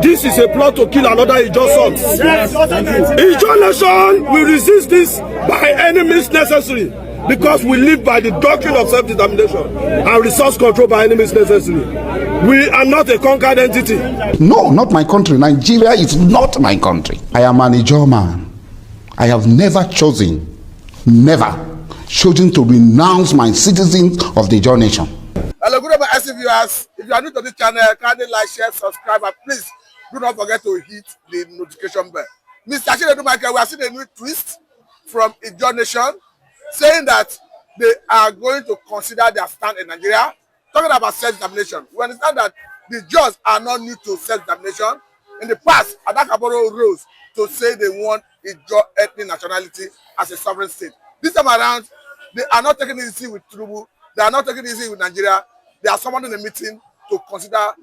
This is a plot to kill another Ijaw son. Ijaw nation will resist this by any means necessary, because we live by the doctrine of self-determination and resource control by any means necessary. We are not a conquered entity. No, not my country. Nigeria is not my country. I am an Ijaw man. I have never chosen to renounce my citizens of the Ijaw nation. Hello, good evening, SC viewers. If you are new to this channel, kindly like, share, subscribe, and please do not forget to hit the notification bell. Mr. Chinedu Michael, we are seeing a new twist from Ijaw nation saying that they are going to consider their stand in Nigeria, talking about self-determination. We understand that the Ijaws are not new to self-determination. In the past, Adakaboro rose to say they want Ijaw ethnic nationality as a sovereign state. This time around, they are not taking it easy with Tinubu. They are not taking it easy with Nigeria. They are summoned in a meeting to consider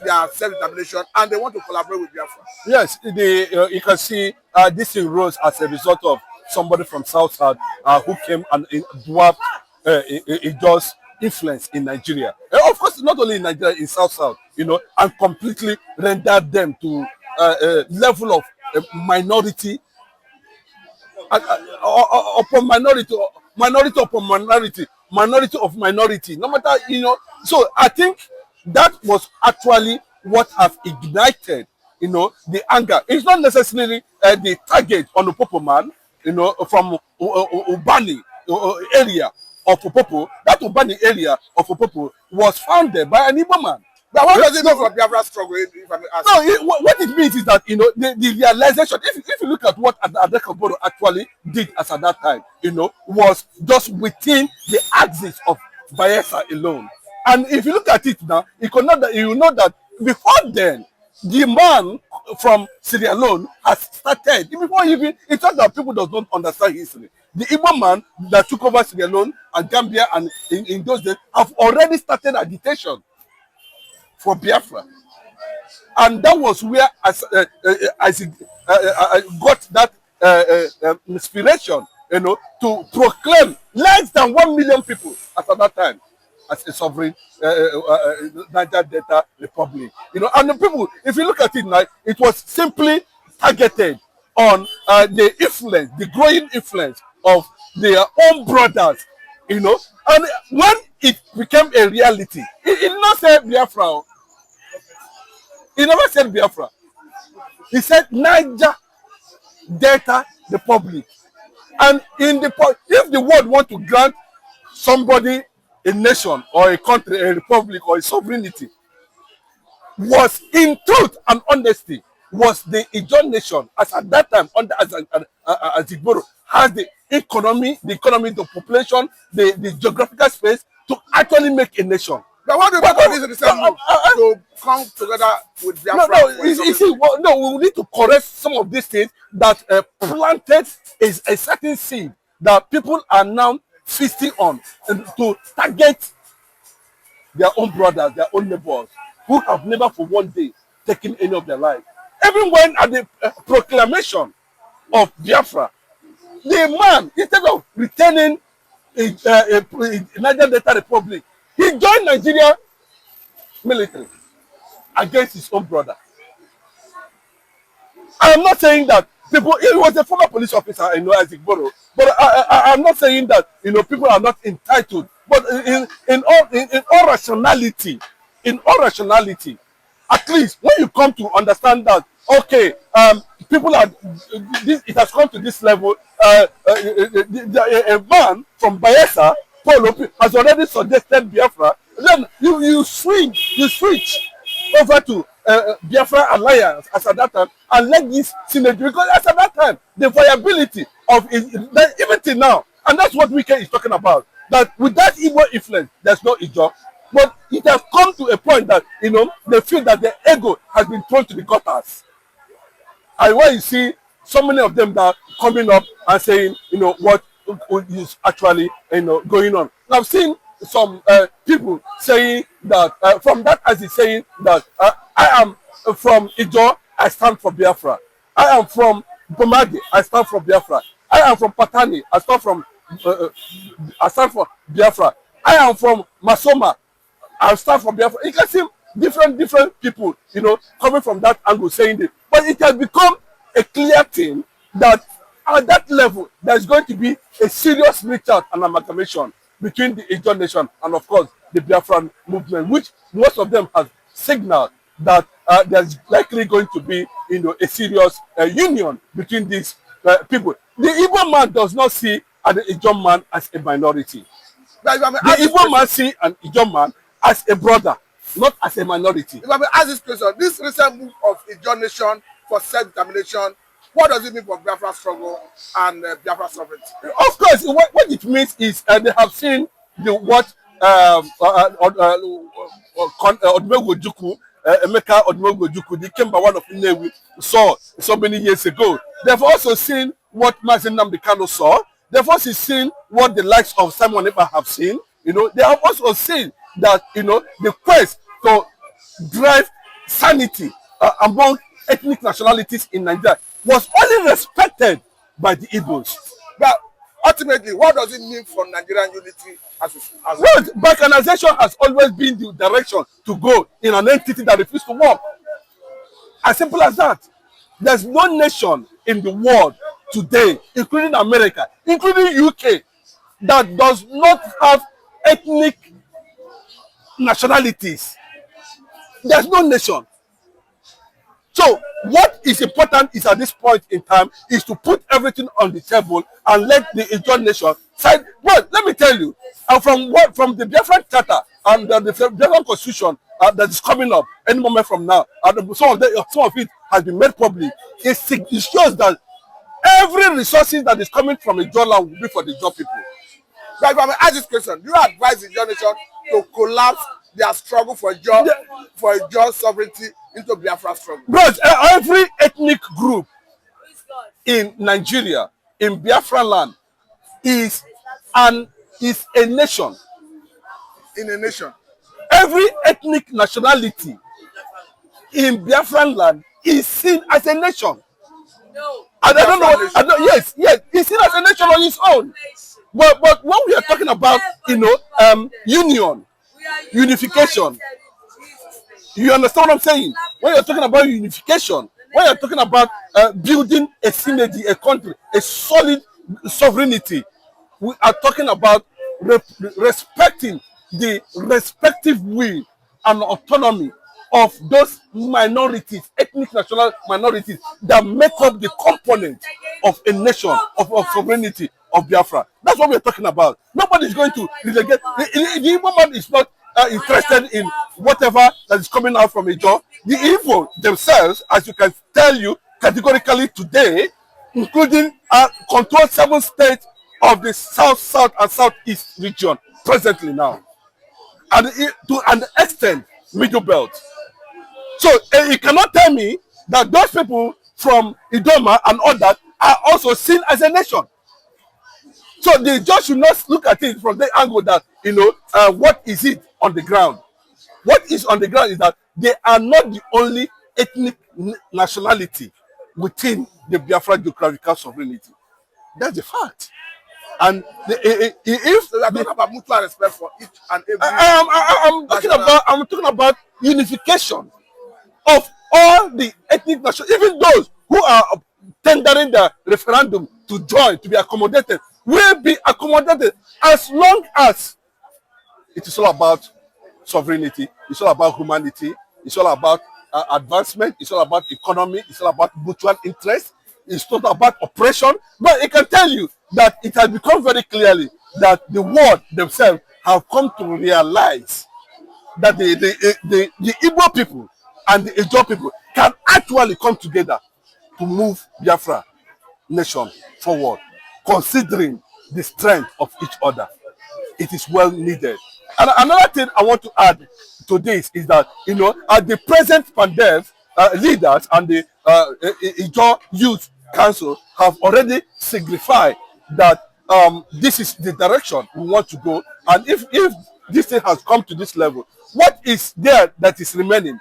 their self-determination, and they want to collaborate with Biafra. Yes, you can see this arose as a result of somebody from South who came and dwarfed Ijaw's influence in Nigeria. Of course, not only in Nigeria, in South, and completely rendered them to a level of minority upon minority, minority upon minority of minority. No matter, So I think that was actually what has ignited, the anger. It's not necessarily the target on the Popo man, from Ubani area of Opopo. That Ubani area of Opopo was founded by an Igbo man. But what does it mean for Biafra struggle? If I may ask? No, what it means is that the realization. If you look at what Adekaboro actually did as at that time, was just within the axis of Bayelsa alone. And if you look at it now, you know that before then, the man from Sierra Leone has started. Before even it's not that people does not understand history. The Igbo man that took over Sierra Leone and Gambia and in those days have already started agitation for Biafra, and that was where I got that inspiration, to proclaim less than 1 million people at that time as a sovereign Niger Delta Republic. And the people, if you look at it now, it was simply targeted on the influence, the growing influence of their own brothers, And when it became a reality, it did not say Biafra. He never said Biafra. He said Niger Delta Republic. And if the world want to grant somebody a nation or a country, a republic or a sovereignty, was in truth and honesty, was the Ijaw nation, as at that time, as Igboro, has the economy, the population, the geographical space to actually make a nation. But what do you want this to come together with Biafra? We need to correct some of these things that planted is a certain seed that people are now feasting on, and to target their own brothers, their own neighbors, who have never for one day taken any of their life. Even when at the proclamation of Biafra, the man, instead of returning Niger Delta Republic, he joined Nigeria military against his own brother. I am not saying that people, he was a former police officer, as Igboro, but I'm not saying that, people are not entitled. But in all rationality, at least when you come to understand that, okay, people are, it has come to this level, a man from Bayelsa, Paul has already suggested Biafra, then you switch over to Biafra Alliance as at that time, and let this synergy, because as at that time, the viability of it, even till now, and that's what Wike is talking about, that with that Igbo influence, there's no Ijaw, but it has come to a point that, they feel that their ego has been thrown to the gutters. And when you see so many of them that are coming up and saying, what is actually, going on. And I've seen some people saying that, from that as he's saying that, I am from Ijaw, I stand for Biafra. I am from Bomagi, I stand for Biafra. I am from Patani, I stand for Biafra. I am from Masoma, I stand for Biafra. You can see different people, coming from that angle saying it. But it has become a clear thing that at that level, there's going to be a serious reach out and amalgamation between the Ijaw nation and, of course, the Biafran movement, which most of them have signaled that there's likely going to be, a serious union between these people. The Igbo man does not see the Ijaw man as a minority. The Igbo man see an Ijaw man as a brother, not as a minority. If I may ask this question, this recent move of Ijaw nation for self-determination, what does it mean for Biafra struggle and Biafra sovereignty? Of course, what it means is they have seen what Odumegwu Emeka Odumegwu, the Kemba one of Nnewi, saw so many years ago. They've also seen what Mazi Nnamdi Kanu saw. They've also seen what the likes of Simon Ekpa have seen. They have also seen that the quest to drive sanity among ethnic nationalities in Nigeria was only respected by the Igbos. But ultimately, what does it mean for Nigerian unity well, balkanization has always been the direction to go in an entity that refuses to work. As simple as that. There's no nation in the world today, including America, including UK, that does not have ethnic nationalities. There's no nation. So what is important is at this point in time is to put everything on the table and let the Ijaw nation side. Well, let me tell you, from the Biafran Charter and the Biafran Constitution that is coming up any moment from now, some of it has been made public. It shows that every resources that is coming from Ijaw land will be for the Ijaw people. But if I may ask this question, do you advise the Ijaw nation to collapse their struggle for Ijaw sovereignty into Biafra struggle? Bros, every ethnic group in Nigeria, in Biafra land, is a nation. In a nation. Every ethnic nationality in Biafran land is seen as a nation. No. And yes, it's seen as a nation on its own. But when we are talking about, union, unification, you understand what I'm saying? When you're talking about unification, when you're talking about building a synergy, a country, a solid sovereignty, we are talking about respecting the respective will and autonomy of those minorities, ethnic national minorities that make up the component of a nation, of sovereignty of Biafra. That's what we're talking about. Nobody is going to relegate. The Igbo man is not interested in whatever that is coming out from Ijaw. The Igbo themselves, as you can tell you categorically today, including control 7 states of the south, and southeast region presently now, and to an extent, Middle Belt. So you cannot tell me that those people from Idoma and others are also seen as a nation. So they just should not look at it from the angle that, what is it on the ground? What is on the ground is that they are not the only ethnic nationality within the Biafra geographical sovereignty. That's the fact. And if we are talking about mutual respect for each and every, I'm talking about unification of all the ethnic nations, even those who are tendering the referendum to join, to be accommodated, will be accommodated as long as it is all about sovereignty, it's all about humanity, it's all about advancement, it's all about economy, it's all about mutual interest, it's not about oppression. But it can tell you that it has become very clearly that the world themselves have come to realize that the Igbo people and the Ijaw people can actually come together to move Biafra nation forward, considering the strength of each other. It is well needed. And another thing I want to add to this is that, the present Pandev leaders and the Ijaw Youth Council have already signified that this is the direction we want to go. And if this thing has come to this level, what is there that is remaining?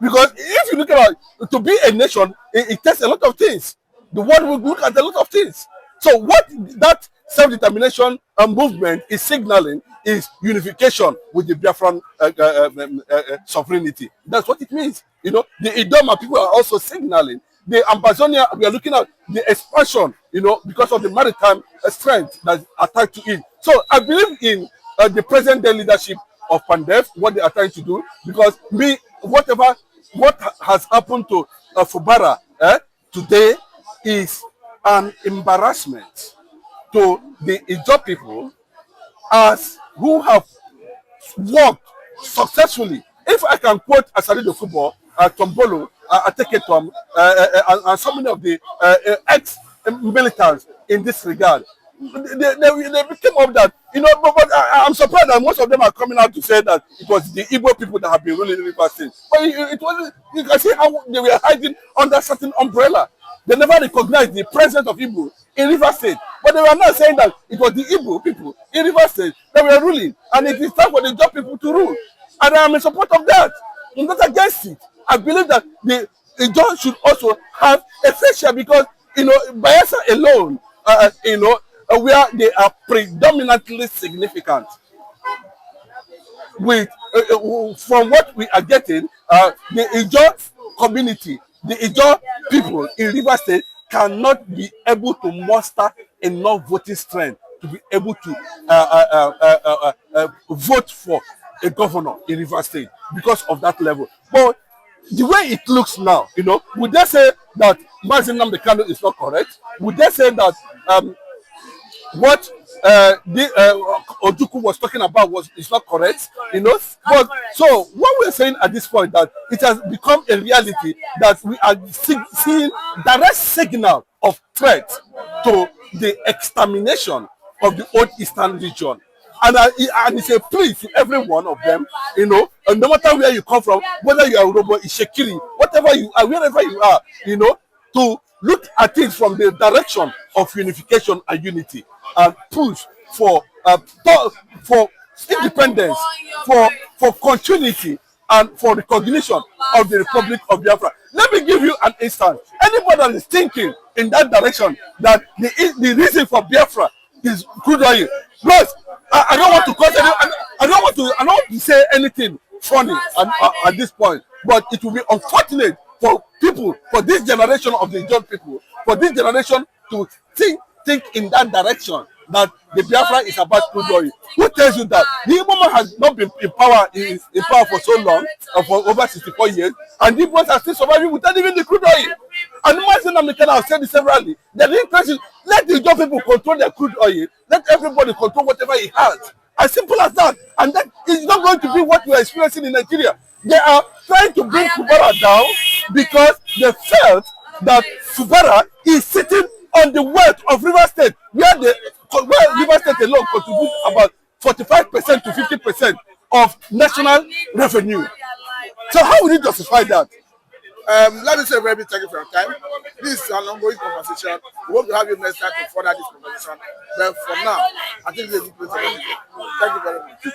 Because if you look at it, to be a nation, it takes a lot of things. The world will look at a lot of things. So what that self-determination movement is signaling is unification with the Biafran sovereignty. That's what it means. You know, the Idoma people are also signaling the Ambazonia. We are looking at the expansion, you know, because of the maritime strength that's attached to it. So I believe in the present day leadership of Pandef, what they are trying to do, because what has happened to Fubara today is an embarrassment to the Ijaw people as who have worked successfully. If I can quote Asarido Kubo, Tombolo, Ateketom, and so many of the ex-militants in this regard, they became up that, you know, but I'm surprised that most of them are coming out to say that it was the Igbo people that have been ruling River State. But it wasn't, you can see how they were hiding under certain umbrella. They never recognized the presence of Igbo in River State. But they were not saying that it was the Igbo people in River State that were ruling. And it is time for the Ijaw people to rule. And I am in support of that. I'm not against it. I believe that the Ijaw should also have a fair share because, you know, Bayelsa alone, you know, where they are predominantly significant. With from what we are getting, the Ijaw community, the Ijaw people in River State cannot be able to muster enough voting strength to be able to vote for a governor in River State because of that level. But the way it looks now, you know, would they say that Mazin Nnamdi is not correct? Would they say that what Ojukwu was talking about is not correct, you know? But so what we're saying at this point that it has become a reality that we are seeing direct signal of threat to the extermination of the old Eastern region. And it's a plea to every one of them, you know, and no matter where you come from, whether you are Urobo, Ishekiri, whatever you are, wherever you are, you know, to look at it from the direction of unification and unity and push for independence, for continuity, and for recognition of the Republic of Biafra. Let me give you an instance. Anybody that is thinking in that direction that the reason for Biafra is crude oil. Plus, I don't want to cause any, I don't want to say anything funny at this point, but it will be unfortunate for people, for this generation of the young people, for this generation to think in that direction that the Biafra is about crude oil. Who tells you that? The Igbo man has not been in power for so long, for over 64 years, and the Igbos are still surviving without even the crude oil. And Mazin Nnamdi have said this severally. That the interest is let the young people control their crude oil, let everybody control whatever he has. As simple as that. And that is not going to be what we are experiencing in Nigeria. They are trying to bring Fubara down because they felt that Fubara is sitting on the wealth of River State, where River State alone contributes about 45% to 50% of national revenue. So how will you justify that? Let me say a very big thank you for your time. This is an ongoing conversation. We hope to have you next time to further this conversation. But for now, I think this is a good place. Thank you very much.